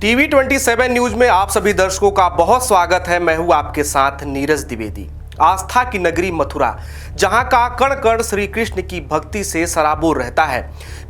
TV 27 news में आप सभी दर्शकों का बहुत स्वागत है। मैं हूं आपके साथ नीरज द्विवेदी। आस्था की नगरी मथुरा, जहां का कण कण श्री कृष्ण की भक्ति से सराबोर रहता है।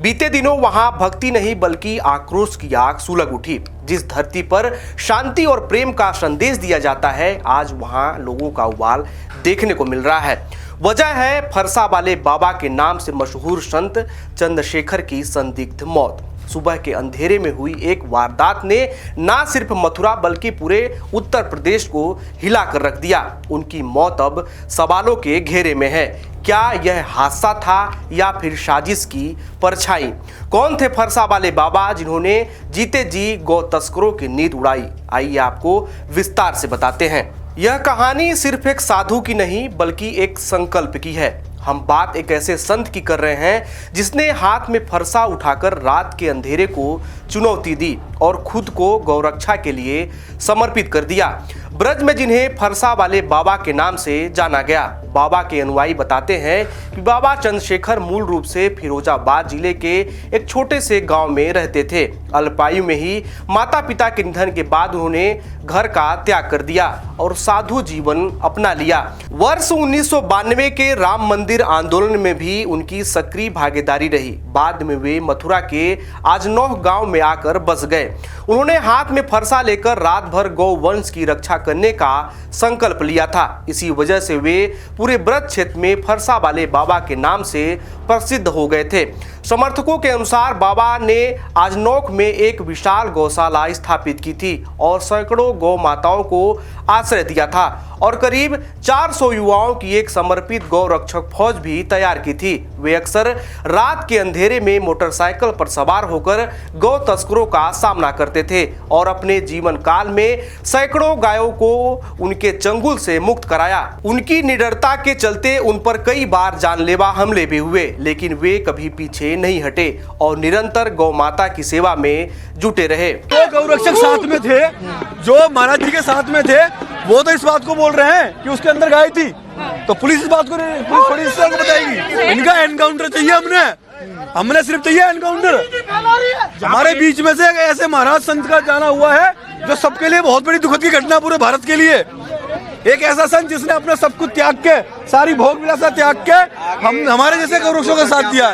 बीते दिनों वहां भक्ति नहीं बल्कि आक्रोश की आग सुलग उठी। जिस धरती पर शांति और प्रेम का संदेश दिया जाता है, आज वहां लोगों का उबाल देखने को मिल रहा है। वजह है फरसा वाले बाबा के नाम से मशहूर संत चंद्रशेखर की संदिग्ध मौत। सुबह के अंधेरे में हुई एक वारदात ने ना सिर्फ मथुरा बल्कि पूरे उत्तर प्रदेश को हिला कर रख दिया। उनकी मौत अब सवालों के घेरे में है। क्या यह हादसा था या फिर साजिश की परछाई? कौन थे फरसा वाले बाबा जिन्होंने जीते जी गौ तस्करों की नींद उड़ाई? आइए आपको विस्तार से बताते हैं। यह कहानी सिर्फ एक साधु की नहीं बल्कि एक संकल्प की है। हम बात एक ऐसे संत की कर रहे हैं जिसने हाथ में फरसा उठाकर रात के अंधेरे को चुनौती दी और खुद को गौरक्षा के लिए समर्पित कर दिया। ब्रज में जिन्हें फरसा वाले बाबा के नाम से जाना गया। बाबा के अनुयायी बताते हैं कि बाबा चंद्रशेखर मूल रूप से फिरोजाबाद जिले के एक छोटे से गांव में रहते थे। अल्पायु में ही माता पिता के निधन के बाद उन्होंने घर का त्याग कर दिया और साधु जीवन अपना लिया। वर्ष 1992 के राम मंदिर आंदोलन में भी उनकी सक्रिय भागीदारी रही। बाद में वे मथुरा के आजनौह गांव में आकर बस गए। उन्होंने हाथ में फरसा लेकर रात भर गौ वंश की रक्षा करने का संकल्प लिया था। इसी वजह से वे पूरे ब्रज क्षेत्र में फरसा वाले बाबा के नाम से प्रसिद्ध हो गए थे। समर्थकों के अनुसार बाबा ने आजनौक में एक विशाल गौशाला स्थापित की थी और सैकड़ों गौ माताओं को आश्रय दिया था और करीब 400 युवाओं की एक समर्पित गौ रक्षक फौज भी तैयार की थी। वे अक्सर रात के अंधेरे में मोटरसाइकिल पर सवार होकर गौ तस्करों का सामना करते थे और अपने जीवन काल में सैकड़ों गायों को उनके चंगुल से मुक्त कराया। उनकी निडरता के चलते उन पर कई बार जानलेवा हमले भी हुए, लेकिन वे कभी पीछे नहीं हटे और निरंतर गौ माता की सेवा में जुटे रहे। तो गौरक्षक साथ में थे, जो महाराज जी के साथ में थे, वो तो इस बात को बोल रहे हैं कि उसके अंदर गाय थी। तो पुलिस इस बात को बताएगी। इनका एनकाउंटर चाहिए, हमने सिर्फ चाहिए एनकाउंटर। हमारे बीच में से ऐसे महाराज संत का जाना हुआ है जो सबके लिए बहुत बड़ी दुखद की घटना, पूरे भारत के लिए। एक ऐसा संत जिसने अपने सब कुछ त्याग के, सारी भोग विलासा त्याग के हमारे जैसे गौरक्षों का साथ दिया।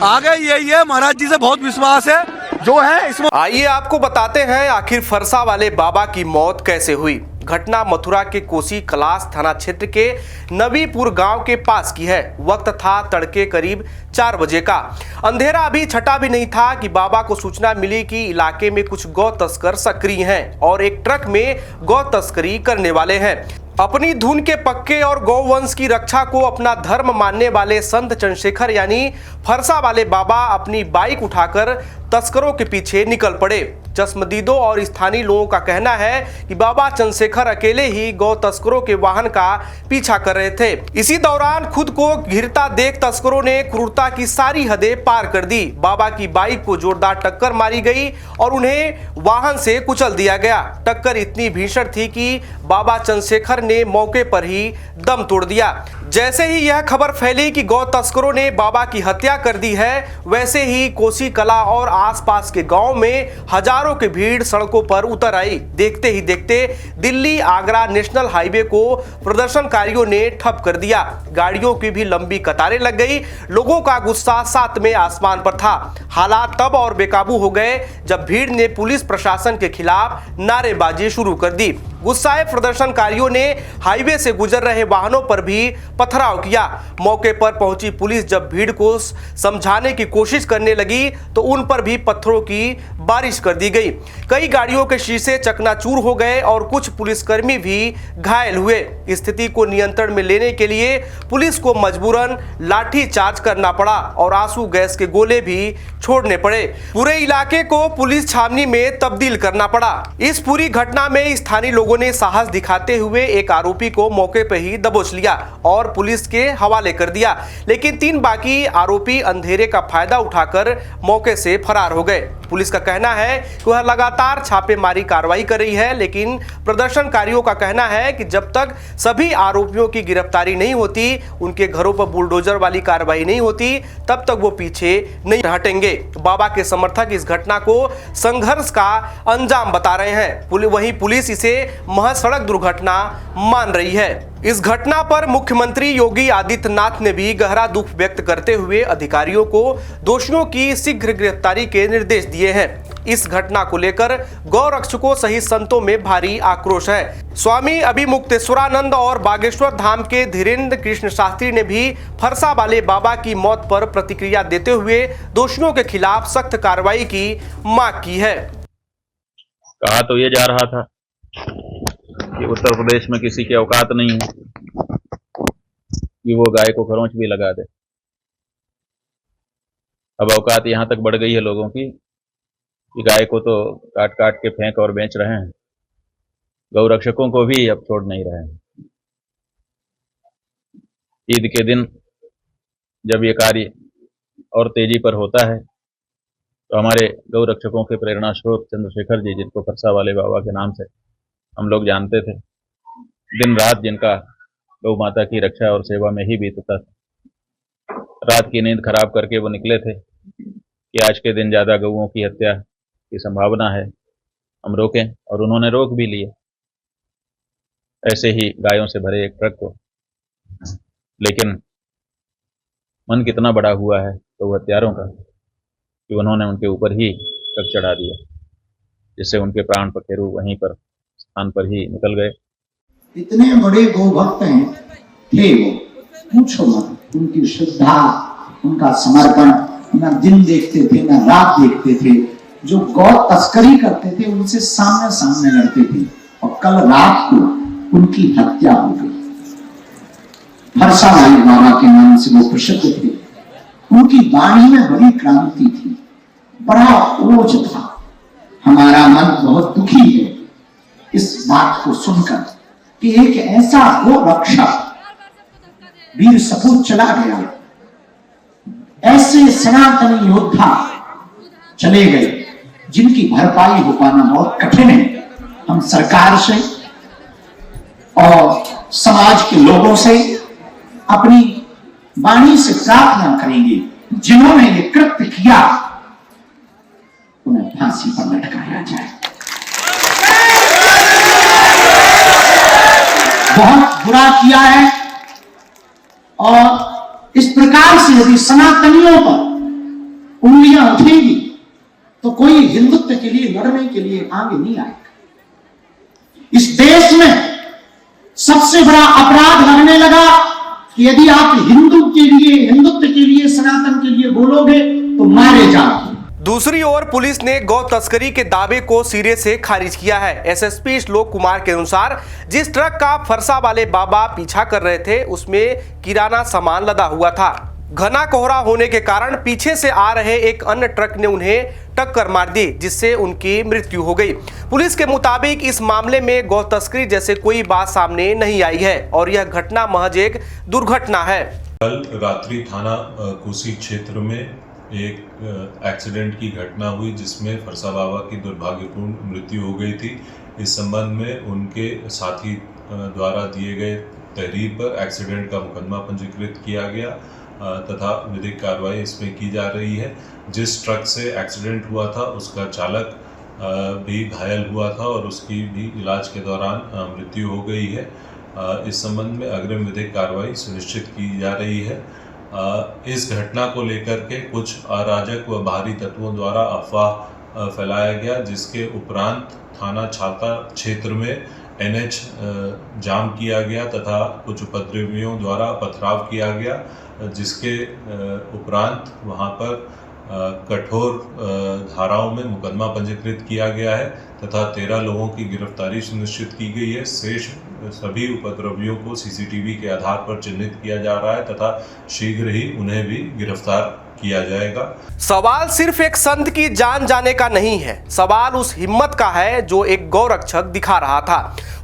आगे यही है, महाराज जी से बहुत विश्वास है जो है इसमें। आइए आपको बताते हैं आखिर फरसा वाले बाबा की मौत कैसे हुई। घटना मथुरा के कोसी कलास थाना क्षेत्र के नबीपुर गांव के पास की है। वक्त था तड़के करीब 4 बजे का। अंधेरा अभी छटा भी नहीं था कि बाबा को सूचना मिली कि इलाके में कुछ गौ तस्कर सक्रिय हैं और एक ट्रक में गौ तस्करी करने वाले हैं। अपनी धुन के पक्के और गौवंश की रक्षा को अपना धर्म मानने वाले संत चंद्रशेखर यानी फरसा वाले बाबा अपनी बाइक उठाकर तस्करों के पीछे निकल पड़े। चश्मदीदों और स्थानीय लोगों का कहना है कि बाबा चंद्रशेखर अकेले ही गौ तस्करों के वाहन का पीछा कर रहे थे। इसी दौरान खुद को घिरता देख तस्करों ने क्रूरता की सारी हदें पार कर दी। बाबा की बाइक को जोरदार टक्कर मारी गई और उन्हें वाहन से कुचल दिया गया। टक्कर इतनी भीषण थी कि बाबा चंद्रशेखर ने मौके पर ही दम तोड़ दिया। जैसे ही यह खबर फैली कि गौ तस्करों ने बाबा की हत्या कर दी है, वैसे ही कोसी कला और आसपास के गांव में हजारों की भीड़ सड़कों पर उतर आई। देखते ही देखते दिल्ली आगरा नेशनल हाईवे को प्रदर्शनकारियों ने ठप कर दिया। गाड़ियों की भी लंबी कतारें लग गई। लोगों का गुस्सा सातवें आसमान पर था। हालात तब और बेकाबू हो गए जब भीड़ ने पुलिस प्रशासन के खिलाफ नारेबाजी शुरू कर दी। गुस्साए प्रदर्शनकारियों ने हाईवे से गुजर रहे वाहनों पर भी पथराव किया। मौके पर पहुंची पुलिस जब भीड़ को समझाने की कोशिश करने लगी तो उन पर भी पत्थरों की बारिश कर दी गई। कई गाड़ियों के शीशे चकनाचूर हो गए और कुछ पुलिसकर्मी भी घायल हुए। स्थिति को नियंत्रण में लेने के लिए पुलिस को मजबूरन लाठी चार्ज करना पड़ा और आंसू गैस के गोले भी छोड़ने पड़े। पूरे इलाके को पुलिस छावनी में तब्दील करना पड़ा। इस पूरी घटना में स्थानीय लोगों ने साहस दिखाते हुए एक आरोपी को मौके पर ही दबोच लिया और पुलिस के हवाले कर दिया, लेकिन 3 बाकी आरोपी अंधेरे का फायदा उठाकर मौके से फरार हो गए। पुलिस का कहना है कि वह लगातार छापेमारी कार्रवाई कर रही है, लेकिन प्रदर्शनकारियों का कहना है कि जब तक सभी आरोपियों की गिरफ्तारी नहीं होती, उनके घरों पर बुलडोजर वाली कार्रवाई नहीं होती, तब तक वो पीछे नहीं हटेंगे। बाबा के समर्थक इस घटना को संघर्ष का अंजाम बता रहे हैं, वहीं पुलिस इसे महज सड़क दुर्घटना मान रही है। इस घटना पर मुख्यमंत्री योगी आदित्यनाथ ने भी गहरा दुख व्यक्त करते हुए अधिकारियों को दोषियों की शीघ्र गिरफ्तारी के निर्देश दिए हैं। इस घटना को लेकर गौरक्षकों सहित संतों में भारी आक्रोश है। स्वामी अभिमुक्तेश्वरानंद और बागेश्वर धाम के धीरेन्द्र कृष्ण शास्त्री ने भी फरसा वाले बाबा की मौत पर प्रतिक्रिया देते हुए दोषियों के खिलाफ सख्त कार्रवाई की मांग की है। कहा तो ये जा रहा था कि उत्तर प्रदेश में किसी की औकात नहीं है कि वो गाय को खरोंच भी लगा दे। अब औकात यहां तक बढ़ गई है लोगों की कि गाय को तो काट काट के फेंक और बेच रहे हैं, गौरक्षकों को भी अब छोड़ नहीं रहे हैं। ईद के दिन जब ये कार्य और तेजी पर होता है तो हमारे गौरक्षकों के प्रेरणा स्रोत चंद्रशेखर जी, जिनको फरसा वाले बाबा के नाम से हम लोग जानते थे, दिन रात जिनका गौ माता की रक्षा और सेवा में ही बीतता था, रात की नींद खराब करके वो निकले थे कि आज के दिन ज्यादा गौओं की हत्या की संभावना है, हम रोकें, और उन्होंने रोक भी लिए ऐसे ही गायों से भरे एक ट्रक को। लेकिन मन कितना बड़ा हुआ है तो हत्यारों का कि उन्होंने उनके ऊपर ही ट्रक चढ़ा दिया, जिससे उनके प्राण पखेरु वहीं पर स्थान पर ही निकल गए। इतने बड़े गौ भक्त थे वो, पूछो मत। उनकी श्रद्धा, उनका समर्पण, ना दिन देखते थे ना रात देखते थे। जो गौ तस्करी करते थे उनसे सामने सामने लड़ते थे, और कल रात को उनकी हत्या हो गई। फरसा वाले बाबा के नाम से वो प्रसिद्ध थे। उनकी वाणी में बड़ी क्रांति थी, बड़ा ओज था। हमारा मन बहुत दुखी है इस बात को सुनकर कि एक ऐसा गो रक्षक वीर सपूत चला गया, ऐसे सनातनी योद्धा चले गए जिनकी भरपाई हो पाना बहुत कठिन है। हम सरकार से और समाज के लोगों से अपनी वाणी से प्रार्थना करेंगे, जिन्होंने ये कृत्य किया उन्हें फांसी पर लटकाया जाए। बहुत बुरा किया है, और इस प्रकार से यदि सनातनियों पर उंगलियां उठेंगी तो कोई हिंदुत्व के लिए लड़ने के लिए आगे नहीं आएगा। इस देश में सबसे बड़ा अपराध लगने लगा कि यदि आप हिंदुत्व के लिए सनातन के लिए बोलोगे तो मारे जाओगे। दूसरी ओर पुलिस ने गौ तस्करी के दावे को सिरे से खारिज किया है। एसएसपी श्लोक कुमार के अनुसार जिस ट्रक का फरसा वाले बाबा पीछा कर रहे थे उसमें किराना सामान लदा हुआ था। घना कोहरा होने के कारण पीछे से आ रहे एक अन्य ट्रक ने उन्हें टक्कर मार दी, जिससे उनकी मृत्यु हो गई। पुलिस के मुताबिक इस मामले में गौ तस्करी जैसे कोई बात सामने नहीं आई है और यह घटना महज एक दुर्घटना है। कल रात्रि थाना कोसी क्षेत्र में एक एक्सीडेंट की घटना हुई जिसमें फरसा बाबा की दुर्भाग्यपूर्ण मृत्यु हो गई थी। इस संबंध में उनके साथी द्वारा दिए गए तहरीर पर एक्सीडेंट का मुकदमा पंजीकृत किया गया तथा विधिक कार्रवाई इसमें की जा रही है। जिस ट्रक से एक्सीडेंट हुआ था उसका चालक भी घायल हुआ था और उसकी भी इलाज के दौरान मृत्यु हो गई है। इस संबंध में अग्रिम विधिक कार्रवाई सुनिश्चित की जा रही है। इस घटना को लेकर के कुछ अराजक व बाहरी तत्वों द्वारा अफवाह फैलाया गया, जिसके उपरांत थाना छाता क्षेत्र में एनएच जाम किया गया तथा कुछ उपद्रवियों द्वारा पथराव किया गया, जिसके उपरांत वहां पर कठोर धाराओं में मुकदमा पंजीकृत किया गया है तथा 13 लोगों की गिरफ्तारी सुनिश्चित की गई है। शेष सभी उपद्रवियों को सीसीटीवी के आधार पर चिन्हित किया जा रहा है तथा शीघ्र ही उन्हें भी गिरफ्तार किया जाएगा। सवाल सिर्फ एक संत की जान जाने का नहीं है, सवाल उस हिम्मत का है जो एक गौरक्षक दिखा रहा था।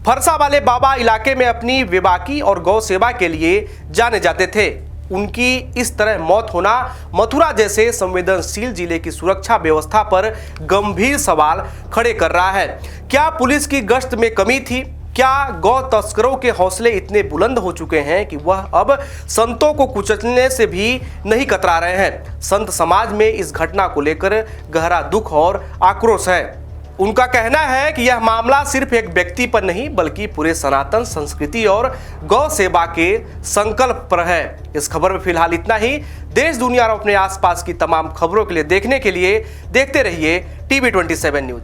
फरसा वाले बाबा इलाके में अपनी बेबाकी और गौ सेवा के लिए जाने जाते थे। उनकी इस तरह मौत होना मथुरा जैसे संवेदनशील जिले की सुरक्षा व्यवस्था पर गंभीर सवाल खड़े कर रहा है। क्या पुलिस की गश्त में कमी थी? क्या गौ तस्करों के हौसले इतने बुलंद हो चुके हैं कि वह अब संतों को कुचलने से भी नहीं कतरा रहे हैं? संत समाज में इस घटना को लेकर गहरा दुख और आक्रोश है। उनका कहना है कि यह मामला सिर्फ एक व्यक्ति पर नहीं बल्कि पूरे सनातन संस्कृति और गौ सेवा के संकल्प पर है। इस खबर में फिलहाल इतना ही। देश दुनिया और अपने आसपास की तमाम खबरों के लिए देखने के लिए देखते रहिए TV 27 न्यूज।